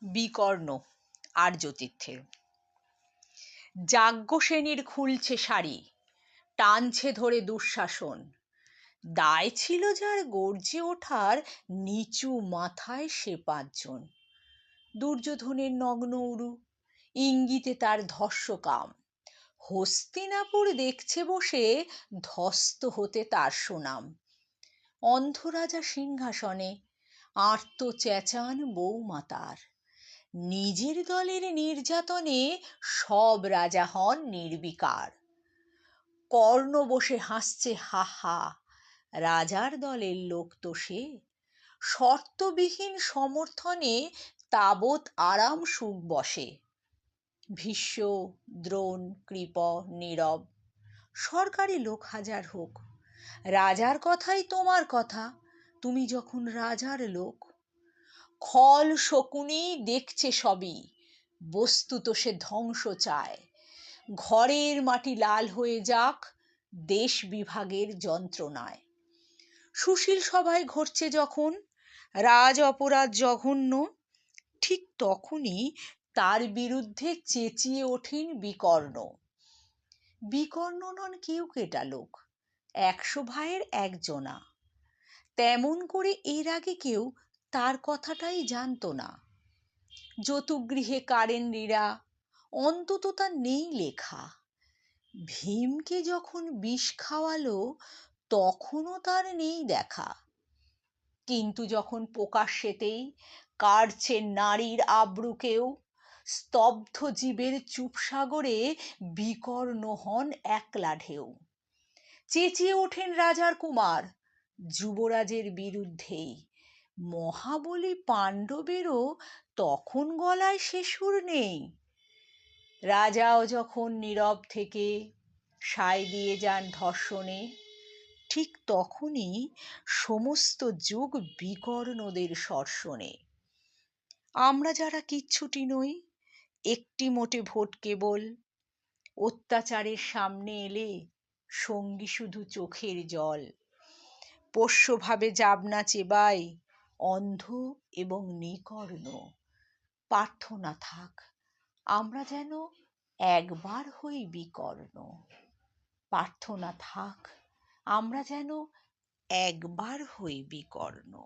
বিকর্ণ আর্যতীর্থের। যাজ্ঞসেনীর খুলছে শাড়ি, টানছে ধরে দুঃশাসন। দায় ছিল যার গর্জে ওঠার, নিচু মাথায় সে পাঁচজন। দুর্যোধনের নগ্ন উরু, ইঙ্গিতে তার ধর্ষকাম। হস্তিনাপুর দেখছে বসে, ধস্ত হতে তার সুনাম। অন্ধ রাজা সিংহাসনে, আর্ত চেঁচান বৌমা তার। নিজের দলের নির্যাতনে সব রাজা হন নির্বিকার। কর্ণ বসে হাসছে হা হা, রাজার দলের লোক তো সে। শর্তবিহীন সমর্থনে তাবৎ আরাম সুখ বসে। ভীষ্ম, দ্রোণ, কৃপ, নীরব, সরকারি লোক হাজার হোক, রাজার কথাই তোমার কথা, তুমি যখন রাজার লোক। খল শকুনি দেখছে সবই, বস্তুত সে ধ্বংস চায়। ঘরের মাটি লাল হয়ে যাক, দেশ বিভাগের যন্ত্রণায়। সুশীল সভায় ঘটছে যখন রাজ অপরাধ জঘন্য, ঠিক তখনই তার বিরুদ্ধে চেঁচিয়ে ওঠেন বিকর্ণ। বিকর্ণ নন কেউ কেটা লোক, 100 ভাইয়ের একজনা। তেমন করে এর আগে কেউ তার কথাটাই জানতো না। যতুগৃহে কারেন্দ্রীরা, অন্তত তার নেই লেখা। ভীমকে যখন বিষ খাওয়ালো, তখনও তার নেই দেখা। কিন্তু যখন প্রকাশ্যেতেই কাড়ছে নারীর আব্রু কেউ, স্তব্ধ জীবের চুপসাগরে বিকর্ণ হন একলা ঢেউ। চেঁচিয়ে ওঠেন রাজার কুমার, যুবরাজের বিরুদ্ধেই। মহাবলী পাণ্ডবেরও তখন গলায় সে সুর নেই। রাজাও যখন নীরব থেকে সায় দিয়ে যান ধর্ষণে, ঠিক তখনই সমস্ত যুগ বিকর্ণদের সর্ষণে। আমরা যারা কিচ্ছুটি নই, একটি মোটে ভোট কেবল, অত্যাচারের সামনে এলে সঙ্গী শুধু চোখের জল। পোষ্যভাবে যাবনা চেবাই, অন্ধ এবং নিকর্ণ। প্রার্থনা থাক আমরা যেন একবার হই বিকর্ণ। প্রার্থনা থাক আমরা যেন একবার হই বিকর্ণ।